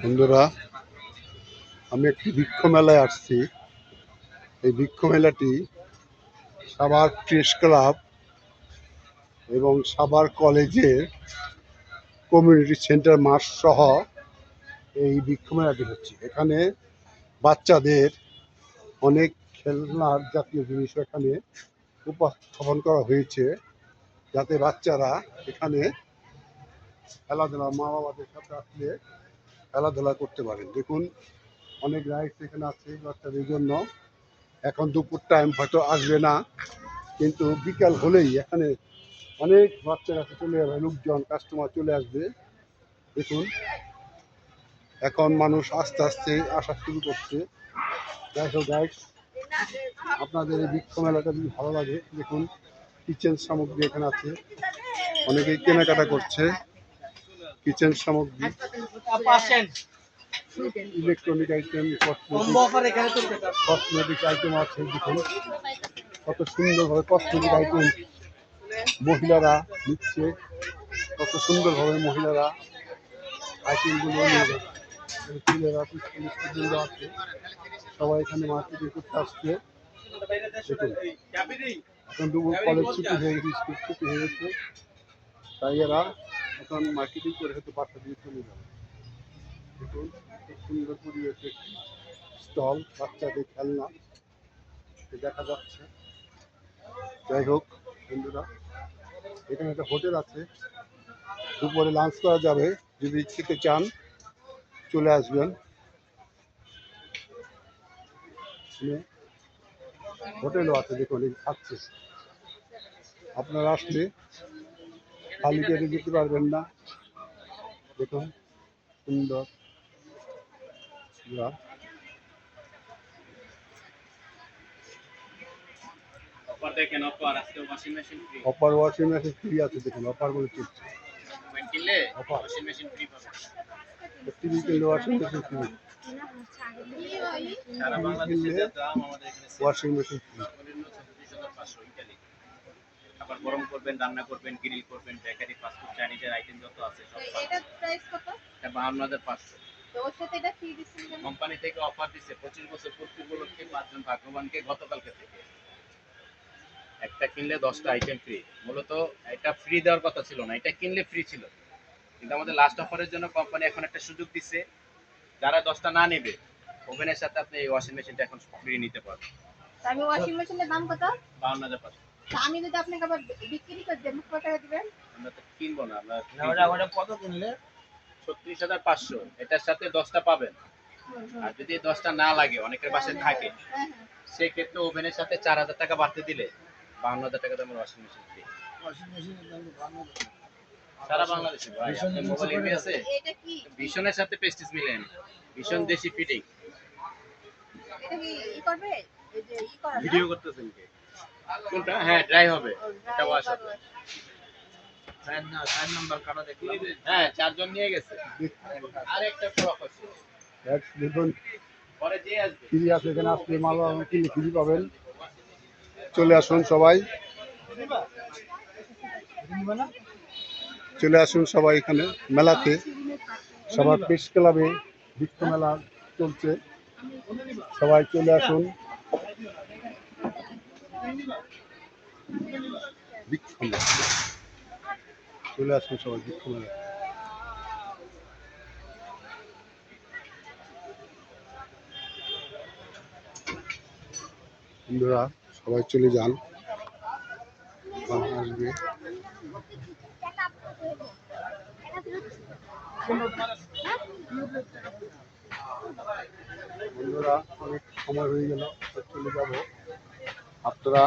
বন্ধুরা, আমি একটি বৃক্ষ মেলায় আসছি। এই বৃক্ষ মেলাটি সাভার প্রেস ক্লাব এবং সাভার কলেজের কমিউনিটি সেন্টার মাঠ সহ এই বৃক্ষ মেলাটি হচ্ছে। এখানে বাচ্চাদের অনেক খেলনার জাতীয় জিনিস এখানে উপস্থাপন করা হয়েছে, যাতে বাচ্চারা এখানে খেলাধুলা, মা বাবাদের সাথে আসলে খেলাধুলা করতে পারেন। দেখুন, অনেক রাইডস এখানে আছে বাচ্চাদের জন্য। এখন দুপুর টাইম হয়তো আসবে না, কিন্তু বিকাল হলেই এখানে অনেক বাচ্চারা চলে যাবে, লোকজন কাস্টমার চলে আসবে। দেখুন, এখন মানুষ আস্তে আস্তে আসা শুরু করছে। গাইস, আপনাদের এই বৃক্ষ মেলাটা যদি ভালো লাগে, দেখুন কিচেন সামগ্রী এখানে আছে, অনেকেই কেনাকাটা করছে কিচেন সামগ্রী, ইলেকট্রনিক আইটেম, কসমেটিক আইটেম আছে। দেখুন কত সুন্দরভাবে কসমেটিক আইটেম মহিলারা নিচ্ছে, কত সুন্দরভাবে মহিলারা আইটেমগুলো নিয়ে যাচ্ছে। ছেলেরা স্টুডেন্টরা আছে, সবাই এখানে মার্কেটিং করতে আসছে। দেখুন, এখন দুপুর কলেজ ছুটি হয়ে গেছে, স্কুল ছুটি হয়ে গেছে, তাই এরা এখন মার্কেটিং করে হয়তো বাসা দিয়ে চলে যাবে। দেখুন খুব সুন্দর পরিবেশে একটি স্টল, বাচ্চাদের খেলনা দেখা যাচ্ছে। যাই হোক বন্ধুরা, এখানে একটা হোটেল আছে, দুপুরে লাঞ্চ করা যাবে। যদি খেতে চান চলে আসবেন। হোটেলও আছে, দেখুন খাচ্ছে। আপনারা আসলে খালি পেটে যেতে পারবেন না। দেখুন সুন্দর অপার ওয়াশিং মেশিন ফ্রি আছে। দেখুন অফার বলে চলছে, টিভি কিনলে ওয়াশিং মেশিন ফ্রি, কিনলে ওয়াশিং মেশিন ফ্রি। আবার গরম করবেন, রান্না করবেন, গ্রিল করবেন, বেকারি, ফাস্টফুড, চাইনিজের আইটেম যত আছে সব। এটার প্রাইস কত? এটা 52,500। তো ওর সাথে এটা ফ্রি দিচ্ছেন কেন? কোম্পানি থেকে অফার দিচ্ছে 25 বছর পূর্তি উপলক্ষে 5 জন ভাগ্যবানকে গতকালকে থেকে। একটা কিনলে 10টা আইটেম ফ্রি। মূলত এটা ফ্রি দেওয়ার কথা ছিল না, এটা কিনলে ফ্রি ছিল, কিন্তু আমাদের লাস্ট অফারের জন্য কোম্পানি এখন একটা সুযোগ দিচ্ছে, যারা 10টা না নেবে ওভেনের সাথে আপনি এই ওয়াশিং মেশিনটা এখন ফ্রি নিতে পারবেন। আমি ওয়াশিং মেশিনের দাম কত? 52,500। আমি যদি আপনাকে আবার বিক্রি করে দেব, কত টাকা দিবেন? আমরা তো কিনবো না, আমরা ওটা কত কিনলে? 36,500। এটার সাথে 10টা পাবেন। আর যদি 10টা না লাগে, অনেকের বাসায় থাকে, সেক্ষেত্রে ওভেনের সাথে 4,000 টাকা বাড়তে দিলে 52,000 টাকা দামের ওয়াশিং মেশিন ফ্রি। সারা বাংলাদেশে ভাই, আপনার মোবাইল এমবি আছে? ভীষণের সাথে প্রেস্টিজ মিলেন, ভীষণ দেশি ফিটিং। এটা কি ই করবে? এই যে ই করা ভিডিও করতেছেন কি? কোনটা? হ্যাঁ, ড্রাই হবে, এটা ওয়াশ হবে। 4 নাম্বার কাটা দেখলাম। হ্যাঁ, 4 জন নিয়ে গেছে। আরেকটা প্রক আছে। দেখুন পরে যে আসবে ফ্রি আছে, এখানে আসলে মাল কিনলে ফ্রি পাবেন। চলে আসুন সবাই, চলে আসুন সবাই এখানে মেলাতে। সবার প্রেস ক্লাবে বৃক্ষ মেলা চলছে, সবাই চলে আসুন। বৃক্ষ মেলা, চলে আসুন সবাই বৃক্ষ মেলা। বন্ধুরা সবাই চলে যান, আসবে। বন্ধুরা অনেক সময় হয়ে গেল, চলে যাব। আপনারা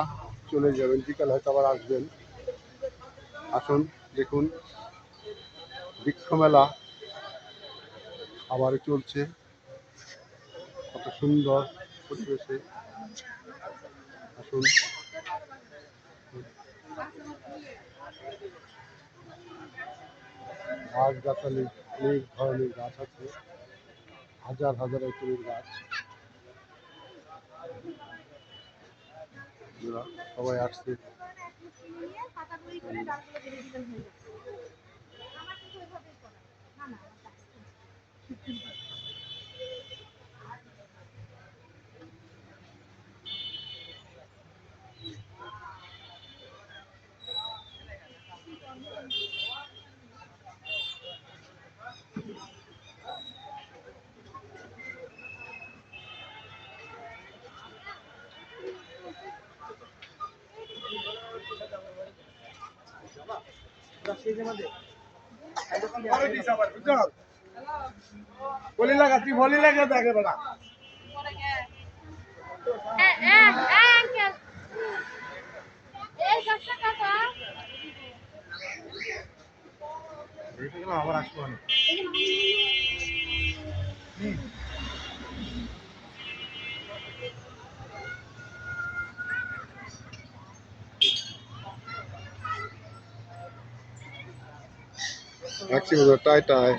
চলে যাবেন, বিকাল হয়তো আবার আসবেন। আসুন দেখুন বৃক্ষ মেলা আবার চলছে, কত সুন্দর পরিবেশে। আসুন গাছ গাছালি, অনেক ধরনের গাছ আছে, হাজার হাজার আইটেমের গাছ। সবাই আসছে। বলি লাগা তুই বলি লাগে দেখে বেড়া আবার আসবো না টাই টাই